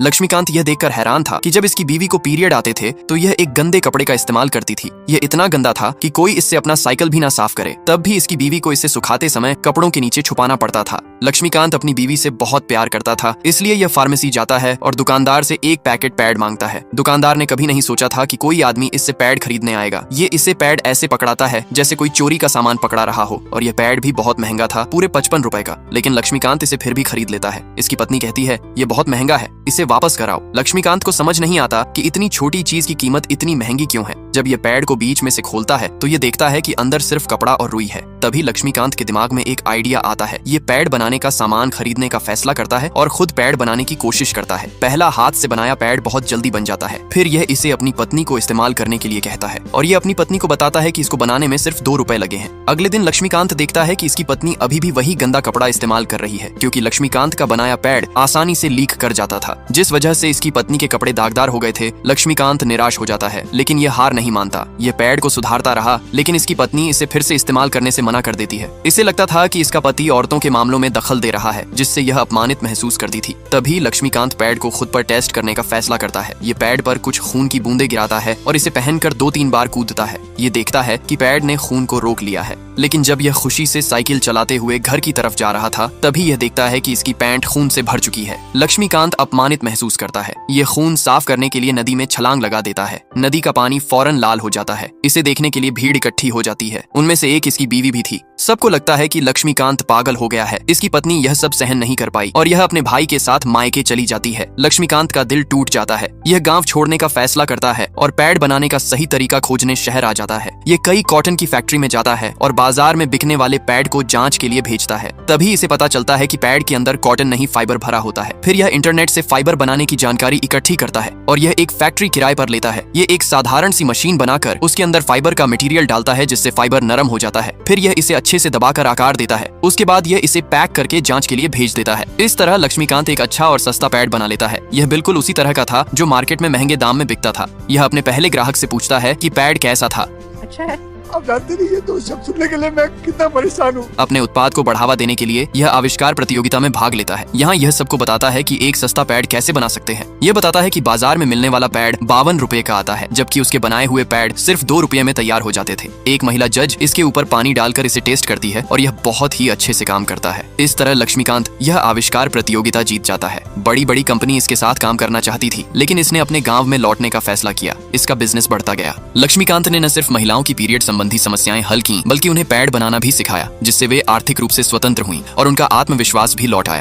लक्ष्मीकांत यह देखकर हैरान था कि जब इसकी बीवी को पीरियड आते थे तो यह एक गंदे कपड़े का इस्तेमाल करती थी। यह इतना गंदा था कि कोई इससे अपना साइकिल भी ना साफ करे, तब भी इसकी बीवी को इसे सुखाते समय कपड़ों के नीचे छुपाना पड़ता था। लक्ष्मीकांत अपनी बीवी से बहुत प्यार करता था, इसलिए यह फार्मेसी जाता है और दुकानदार से एक पैकेट पैड मांगता है। दुकानदार ने कभी नहीं सोचा था कि कोई आदमी इससे पैड खरीदने आएगा। ये इसे पैड ऐसे पकड़ाता है जैसे कोई चोरी का सामान पकड़ा रहा हो, और यह पैड भी बहुत महंगा था, पूरे 55 रुपए का। लेकिन लक्ष्मीकांत इसे फिर भी खरीद लेता है। इसकी पत्नी कहती है, ये बहुत महंगा है, इसे वापस कराओ। लक्ष्मीकांत को समझ नहीं आता कि इतनी छोटी चीज की कीमत इतनी महंगी क्यों है। जब ये पैड को बीच में से खोलता है तो ये देखता है कि अंदर सिर्फ कपड़ा और रुई है। तभी लक्ष्मीकांत के दिमाग में एक आइडिया आता है। ये पैड बनाने का सामान खरीदने का फैसला करता है और खुद पैड बनाने की कोशिश करता है। पहला हाथ से बनाया पैड बहुत जल्दी बन जाता है। फिर यह इसे अपनी पत्नी को इस्तेमाल करने के लिए कहता है और ये अपनी पत्नी को बताता है कि इसको बनाने में सिर्फ 2 रुपए लगे हैं। अगले दिन लक्ष्मीकांत देखता है कि इसकी पत्नी अभी भी वही गंदा कपड़ा इस्तेमाल कर रही है, क्योंकि लक्ष्मीकांत का बनाया पैड आसानी से लीक कर जाता था, जिस वजह से इसकी पत्नी के कपड़े दागदार हो गए थे। लक्ष्मीकांत निराश हो जाता है, लेकिन ये हार नहीं मानता। ये पैड को सुधारता रहा, लेकिन इसकी पत्नी इसे फिर से इस्तेमाल करने से मना कर देती है। इसे लगता था कि इसका पति औरतों के मामलों में दखल दे रहा है, जिससे यह अपमानित महसूस करती थी। तभी लक्ष्मीकांत पैड को खुद पर टेस्ट करने का फैसला करता है। ये पैड पर कुछ खून की बूंदें गिराता है और इसे पहनकर 2-3 बार कूदता है। ये देखता है कि पैड ने खून को रोक लिया है। लेकिन जब यह खुशी से साइकिल चलाते हुए घर की तरफ जा रहा था, तभी यह देखता है कि इसकी पैंट खून से भर चुकी है। लक्ष्मीकांत अपमानित महसूस करता है। ये खून साफ करने के लिए नदी में छलांग लगा देता है। नदी का पानी फौरन लाल हो जाता है। इसे देखने के लिए भीड़ इकट्ठी हो जाती है। उनमें से एक इसकी बीवी भी थी। सबको लगता है कि लक्ष्मीकांत पागल हो गया है। इसकी पत्नी यह सब सहन नहीं कर पाई और यह अपने भाई के साथ मायके चली जाती है। लक्ष्मीकांत का दिल टूट जाता है। यह गांव छोड़ने का फैसला करता है और पैड बनाने का सही तरीका खोजने शहर आ जाता है। ये कई कॉटन की फैक्ट्री में जाता है और बाजार में बिकने वाले पैड को जांच के लिए भेजता है। तभी इसे पता चलता है कि पैड के अंदर कॉटन नहीं, फाइबर भरा होता है। फिर यह इंटरनेट से फाइबर बनाने की जानकारी इकट्ठी करता है और यह एक फैक्ट्री किराए पर लेता है। ये एक साधारण सी मशीन बनाकर उसके अंदर फाइबर का मटेरियल डालता है, जिससे फाइबर नरम हो जाता है। फिर यह इसे अच्छे से दबाकर आकार देता है। उसके बाद यह इसे पैक करके जांच के लिए भेज देता है। इस तरह लक्ष्मीकांत एक अच्छा और सस्ता पैड बना लेता है। यह बिल्कुल उसी तरह का था जो मार्केट में महंगे दाम में बिकता था। यह अपने पहले ग्राहक से पूछता है कि पैड कैसा था। अच्छा है। आप जानते नहीं, ये तो शब्द सुनने के लिए मैं कितना परेशान हूँ। अपने उत्पाद को बढ़ावा देने के लिए यह आविष्कार प्रतियोगिता में भाग लेता है। यहाँ यह सबको बताता है कि एक सस्ता पैड कैसे बना सकते हैं। यह बताता है कि बाजार में मिलने वाला पैड 52 रुपए का आता है, जबकि उसके बनाए हुए पैड सिर्फ 2 रुपए में तैयार हो जाते थे। एक महिला जज इसके ऊपर पानी डालकर इसे टेस्ट करती है और यह बहुत ही अच्छे से काम करता है। इस तरह लक्ष्मीकांत यह आविष्कार प्रतियोगिता जीत जाता है। बड़ी बड़ी कंपनी इसके साथ काम करना चाहती थी, लेकिन इसने अपने गाँव में लौटने का फैसला किया। इसका बिजनेस बढ़ता गया। लक्ष्मीकांत ने न सिर्फ महिलाओं की पीरियड संबंधी समस्याएं हल की, बल्कि उन्हें पैड बनाना भी सिखाया, जिससे वे आर्थिक रूप से स्वतंत्र हुईं और उनका आत्मविश्वास भी लौट आया।